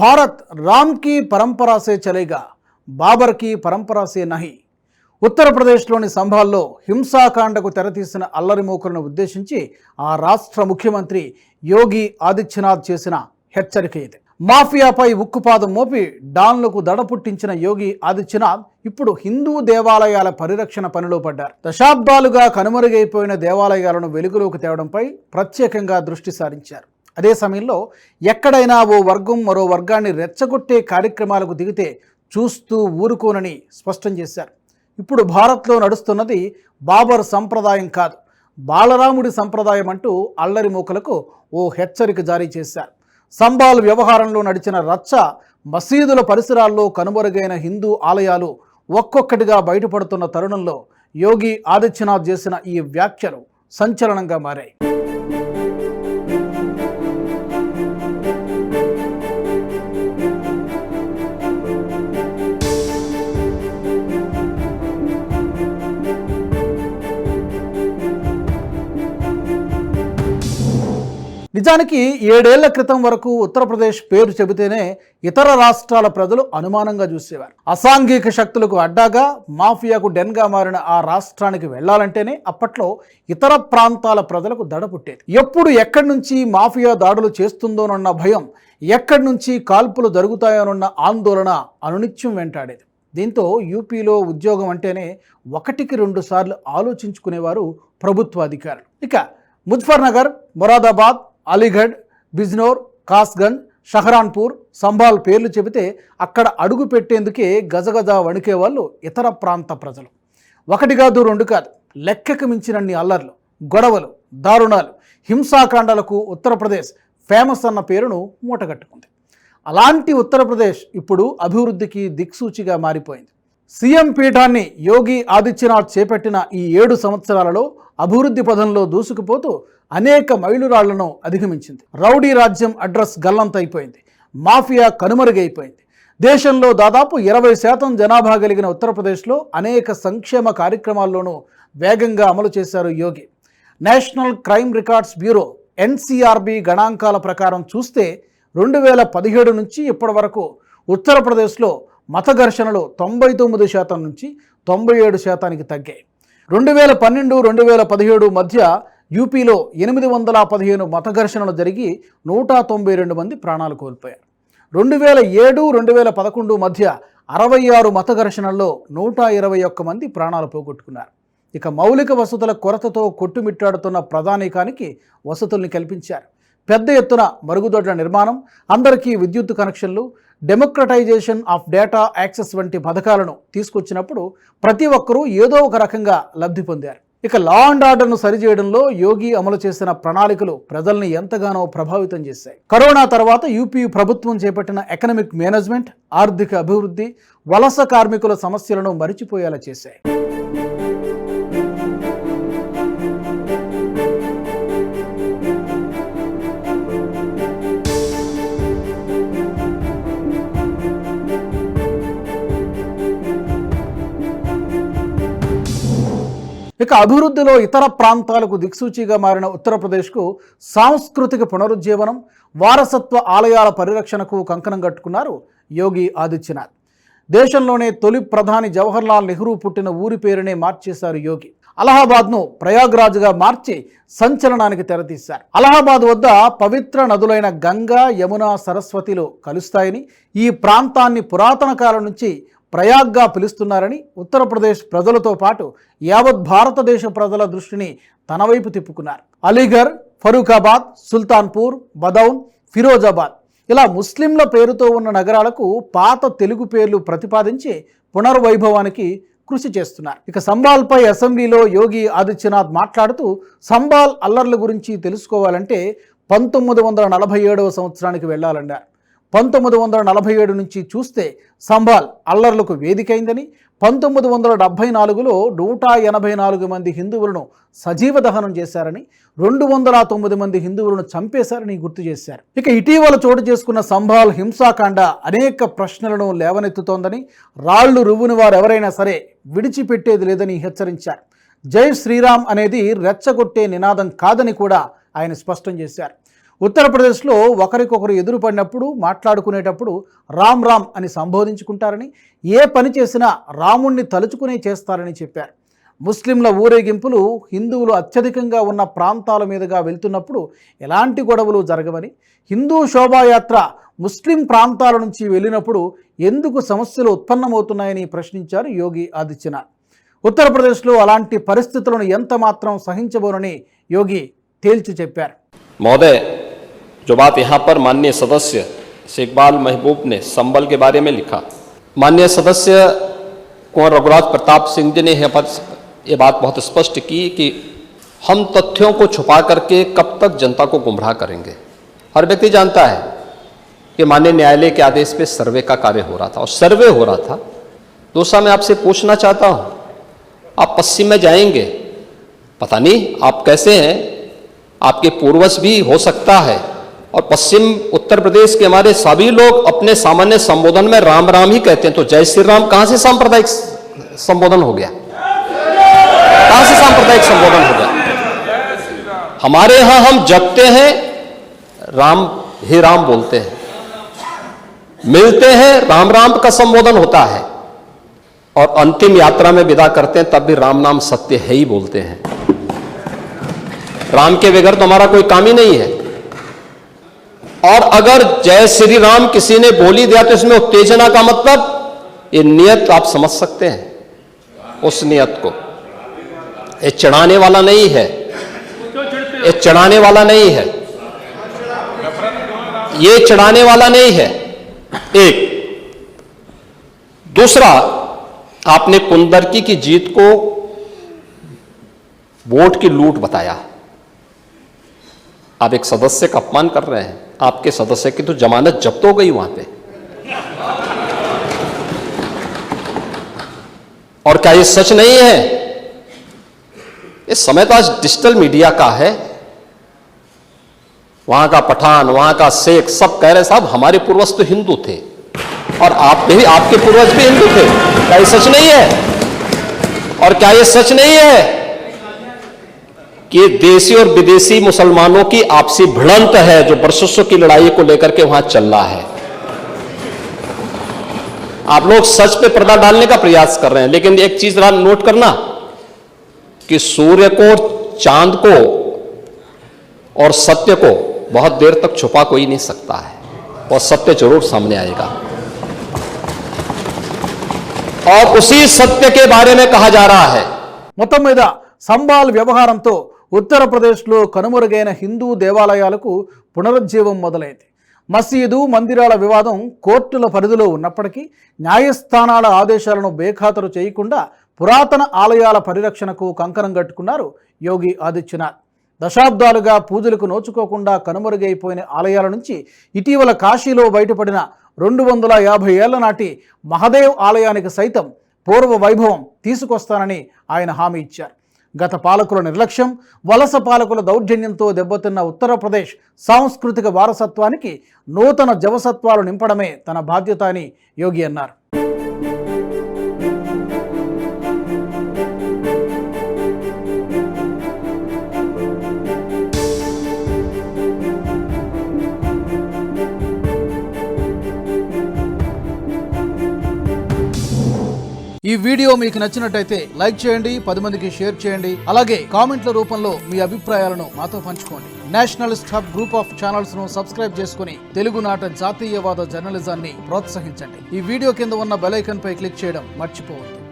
भारत राम की परंपरा से चलेगा, బాబర్ की परंपरा से नहीं. ఉత్తరప్రదేశ్లోని సంభాల్లో హింసాకాండకు తెరతీసిన అల్లరి మూకలను ఉద్దేశించి ఆ రాష్ట్ర ముఖ్యమంత్రి యోగి ఆదిత్యనాథ్ చేసిన హెచ్చరిక ఇది. మాఫియాపై ఉక్కుపాదం మోపి డాన్లకు దడ పుట్టించిన యోగి ఆదిత్యనాథ్ ఇప్పుడు హిందూ దేవాలయాల పరిరక్షణ పనిలో పడ్డారు. దశాబ్దాలుగా కనుమరుగైపోయిన దేవాలయాలను వెలుగులోకి తేవడంపై ప్రత్యేకంగా దృష్టి సారించారు. అదే సమయంలో ఎక్కడైనా ఓ వర్గం మరో వర్గాన్ని రెచ్చగొట్టే కార్యక్రమాలకు దిగితే చూస్తూ ఊరుకోనని స్పష్టం చేశారు. ఇప్పుడు భారత్లో నడుస్తున్నది బాబర్ సంప్రదాయం కాదు, బాలరాముడి సంప్రదాయం అంటూ అల్లరి మూకలకు ఓ హెచ్చరిక జారీ చేశారు. సంబాల్ వ్యవహారంలో నడిచిన రచ్చ, మసీదుల పరిసరాల్లో కనుమరుగైన హిందూ ఆలయాలు ఒక్కొక్కటిగా బయటపడుతున్న తరుణంలో యోగి ఆదిత్యనాథ్ చేసిన ఈ వ్యాఖ్యలు సంచలనంగా మారాయి. నిజానికి 7 ఏళ్ల క్రితం వరకు ఉత్తరప్రదేశ్ పేరు చెబితేనే ఇతర రాష్ట్రాల ప్రజలు అనుమానంగా చూసేవారు. అసాంఘిక శక్తులకు అడ్డాగా, మాఫియాకు డెన్గా మారిన ఆ రాష్ట్రానికి వెళ్లాలంటేనే అప్పట్లో ఇతర ప్రాంతాల ప్రజలకు దడ పుట్టేది. ఎప్పుడు ఎక్కడి నుంచి మాఫియా దాడులు చేస్తుందోనన్న భయం, ఎక్కడి నుంచి కాల్పులు జరుగుతాయోనన్న ఆందోళన అనునిత్యం వెంటాడేది. దీంతో యూపీలో ఉద్యోగం అంటేనే 1కి 2 సార్లు ఆలోచించుకునేవారు ప్రభుత్వ అధికారులు. ఇక ముజఫర్నగర్, మొరాదాబాద్, అలీగఢ్, బిజ్నోర్, కాస్గంజ్, షహరాన్పూర్, సంబాల్ పేర్లు చెబితే అక్కడ అడుగు పెట్టేందుకే గజగజ వణికే వాళ్ళు ఇతర ప్రాంత ప్రజలు. 1 కాదు 2 కాదు, లెక్కకు మించినన్ని అల్లర్లు, గొడవలు, దారుణాలు, హింసాకాండాలకు ఉత్తరప్రదేశ్ ఫేమస్ అన్న పేరును మూటగట్టుకుంది. అలాంటి ఉత్తరప్రదేశ్ ఇప్పుడు అభివృద్ధికి దిక్సూచిగా మారిపోయింది. సీఎం పీఠాన్ని యోగి ఆదిత్యనాథ్ చేపట్టిన ఈ 7 సంవత్సరాలలో అభివృద్ధి పదంలో దూసుకుపోతూ అనేక మైలురాళ్లను అధిగమించింది. రౌడీ రాజ్యం అడ్రస్ గల్లంతైపోయింది, మాఫియా కనుమరుగైపోయింది. దేశంలో దాదాపు 20% జనాభా కలిగిన ఉత్తరప్రదేశ్లో అనేక సంక్షేమ కార్యక్రమాల్లోనూ వేగంగా అమలు చేశారు Yogi. National Crime Records Bureau NCRB గణాంకాల ప్రకారం చూస్తే 2017 నుంచి ఇప్పటి వరకు ఉత్తరప్రదేశ్లో మత ఘర్షణలు 99% నుంచి 97%కి తగ్గాయి. 2012-2017 మధ్య యూపీలో 815 మత ఘర్షణలు జరిగి 192 మంది ప్రాణాలు కోల్పోయారు. 2007-2011 మధ్య 66 మత ఘర్షణల్లో 121 మంది ప్రాణాలు పోగొట్టుకున్నారు. ఇక మౌలిక వసతుల కొరతతో కొట్టుమిట్టాడుతున్న ప్రధానికానికి వసతుల్ని కల్పించారు. పెద్ద ఎత్తున మరుగుదొడ్ల నిర్మాణం, అందరికీ విద్యుత్ కనెక్షన్లు, డెమోక్రటైజేషన్ ఆఫ్ డేటా యాక్సెస్ వంటి పథకాలను తీసుకొచ్చినప్పుడు ప్రతి ఒక్కరూ ఏదో ఒక రకంగా లబ్ధి పొందారు. ఇక లా అండ్ ఆర్డర్ను సరిచేయడంలో యోగి అమలు చేసిన ప్రణాళికలు ప్రజల్ని ఎంతగానో ప్రభావితం చేశాయి. కరోనా తర్వాత యూపీ ప్రభుత్వం చేపట్టిన ఎకనామిక్ మేనేజ్మెంట్, ఆర్థిక అభివృద్ధి, వలస కార్మికుల సమస్యలను మరిచిపోయేలా చేశాయి. ఇక అభివృద్ధిలో ఇతర ప్రాంతాలకు దిక్సూచిగా మారిన ఉత్తరప్రదేశ్కు సాంస్కృతిక పునరుజ్జీవనం, వారసత్వ ఆలయాల పరిరక్షణకు కంకణం కట్టుకున్నారు యోగి ఆదిత్యనాథ్. దేశంలోనే తొలి ప్రధాని జవహర్లాల్ నెహ్రూ పుట్టిన ఊరి పేరునే మార్చేశారు యోగి. అలహాబాద్ను ప్రయాగ్రాజ్గా మార్చి సంచలనానికి తెరతీశారు. అలహాబాద్ వద్ద పవిత్ర నదులైన గంగా, యమున, సరస్వతిలు కలుస్తాయని, ఈ ప్రాంతాన్ని పురాతన కాలం నుంచి ప్రయాగ్గా పిలుస్తున్నారని ఉత్తరప్రదేశ్ ప్రజలతో పాటు యావత్ భారతదేశ ప్రజల దృష్టిని తన వైపు తిప్పుకున్నారు. అలీగఢ్, ఫరూఖాబాద్, సుల్తాన్పూర్, బదౌన్, ఫిరోజాబాద్ ఇలా ముస్లింల పేరుతో ఉన్న నగరాలకు పాత తెలుగు పేర్లు ప్రతిపాదించి పునర్వైభవానికి కృషి చేస్తున్నారు. ఇక సంబాల్పై అసెంబ్లీలో యోగి ఆదిత్యనాథ్ మాట్లాడుతూ సంబాల్ అల్లర్ల గురించి తెలుసుకోవాలంటే 1947వ సంవత్సరానికి వెళ్లాలన్నారు. 1947 నుంచి చూస్తే సంబాల్ అల్లర్లకు వేదికైందని, 1974లో 184 మంది హిందువులను సజీవ దహనం చేశారని, 209 మంది హిందువులను చంపేశారని గుర్తు చేశారు. ఇక ఇటీవల చోటు చేసుకున్న సంబాల్ హింసాకాండ అనేక ప్రశ్నలను లేవనెత్తుతోందని, రాళ్లు రువ్వుని వారు ఎవరైనా సరే విడిచిపెట్టేది లేదని హెచ్చరించారు. జై శ్రీరామ్ అనేది రెచ్చగొట్టే నినాదం కాదని కూడా ఆయన స్పష్టం చేశారు. ఉత్తరప్రదేశ్లో ఒకరికొకరు ఎదురుపడినప్పుడు మాట్లాడుకునేటప్పుడు రామ్ రామ్ అని సంబోధించుకుంటారని, ఏ పని చేసినా రాముణ్ణి తలుచుకునే చేస్తారని చెప్పారు. ముస్లింల ఊరేగింపులు హిందువులు అత్యధికంగా ఉన్న ప్రాంతాల మీదుగా వెళ్తున్నప్పుడు ఎలాంటి గొడవలు జరగవని, హిందూ శోభాయాత్ర ముస్లిం ప్రాంతాల నుంచి వెళ్ళినప్పుడు ఎందుకు సమస్యలు ఉత్పన్నమవుతున్నాయని ప్రశ్నించారు యోగి ఆదిత్యనాథ్. ఉత్తరప్రదేశ్లో అలాంటి పరిస్థితులను ఎంత మాత్రం సహించబోనని యోగి తేల్చి చెప్పారు. महोदय, जो बात यहाँ पर माननीय सदस्य शेखबाल महबूब ने संबल के बारे में लिखा, माननीय सदस्य कुंवर रघुराज प्रताप सिंह जी ने ये बात बहुत स्पष्ट की कि हम तथ्यों को छुपा करके कब तक जनता को गुमराह करेंगे। हर व्यक्ति जानता है कि माननीय न्यायालय के आदेश पे सर्वे का कार्य हो रहा था और सर्वे हो रहा था। दूसरा, मैं आपसे पूछना चाहता हूँ, आप पश्चिम में जाएंगे, पता नहीं आप कैसे हैं, आपके पूर्वज भी हो सकता है, और पश्चिम उत्तर प्रदेश के हमारे सभी लोग अपने सामान्य संबोधन में राम राम ही कहते हैं, तो जय श्री राम कहां से सांप्रदायिक संबोधन हो गया? कहां से सांप्रदायिक संबोधन हो गया? हमारे यहां हम जगते हैं, राम ही राम बोलते हैं, मिलते हैं, राम राम का संबोधन होता है, और अंतिम यात्रा में विदा करते हैं तब भी राम नाम सत्य है ही बोलते हैं। राम के बगैर तो हमारा कोई काम ही नहीं है। और अगर जय श्री राम किसी ने बोली दिया तो इसमें उत्तेजना का मतलब, ये नियत आप समझ सकते हैं, उस नियत को। ये चढ़ाने वाला नहीं है, ये चढ़ाने वाला नहीं है, ये चढ़ाने वाला नहीं है। एक दूसरा, आपने कुंदरकी की जीत को वोट की लूट बताया। आप एक सदस्य का अपमान कर रहे हैं। आपके सदस्य की तो जमानत जब्त हो गई वहां पे। और क्या ये सच नहीं है? ये समय तो आज डिजिटल मीडिया का है। वहां का पठान, वहां का शेख सब कह रहे साहब हमारे पूर्वज तो हिंदू थे, और आप भी, आपके पूर्वज भी हिंदू थे। क्या ये सच नहीं है? और क्या ये सच नहीं है कि देशी और विदेशी मुसलमानों की आपसी भिड़ंत है, जो वर्षों की लड़ाई को लेकर के वहां चल रहा है? आप लोग सच पे पर्दा डालने का प्रयास कर रहे हैं, लेकिन एक चीज नोट करना कि सूर्य को, चांद को और सत्य को बहुत देर तक छुपा कोई नहीं सकता है, और सत्य जरूर सामने आएगा। और उसी सत्य के बारे में कहा जा रहा है। మొత్తం మీద సంబాల్ వ్యవహారంతో ఉత్తరప్రదేశ్లో కనుమరుగైన హిందూ దేవాలయాలకు పునరుజ్జీవం మొదలైంది. మసీదు, మందిరాల వివాదం కోర్టుల పరిధిలో ఉన్నప్పటికీ న్యాయస్థానాల ఆదేశాలను బేఖాతరు చేయకుండా పురాతన ఆలయాల పరిరక్షణకు కంకణం కట్టుకున్నారు యోగి ఆదిత్యనాథ్. దశాబ్దాలుగా పూజలకు నోచుకోకుండా కనుమరుగైపోయిన ఆలయాల నుంచి ఇటీవల కాశీలో బయటపడిన 250 ఏళ్ల నాటి మహదేవ్ ఆలయానికి సైతం పూర్వ వైభవం తీసుకొస్తానని ఆయన హామీ ఇచ్చారు. గత పాలకుల నిర్లక్ష్యం, వలస పాలకుల దౌర్జన్యంతో దెబ్బతిన్న ఉత్తరప్రదేశ్ సాంస్కృతిక వారసత్వానికి నూతన జవసత్వాలు నింపడమే తన బాధ్యత అని యోగి అన్నారు. ఈ వీడియో మీకు నచ్చినట్టయితే లైక్ చేయండి, 10 మందికి షేర్ చేయండి. అలాగే కామెంట్ల రూపంలో మీ అభిప్రాయాలను మాతో పంచుకోండి. Nationalist hub group of channels ను సబ్స్క్రైబ్ చేసుకుని తెలుగునాట జాతీయవాద జర్నలిజాన్ని ప్రోత్సహించండి. ఈ వీడియో కింద ఉన్న బెల్ ఐకాన్ పై క్లిక్ చేయడం మర్చిపోవద్దు.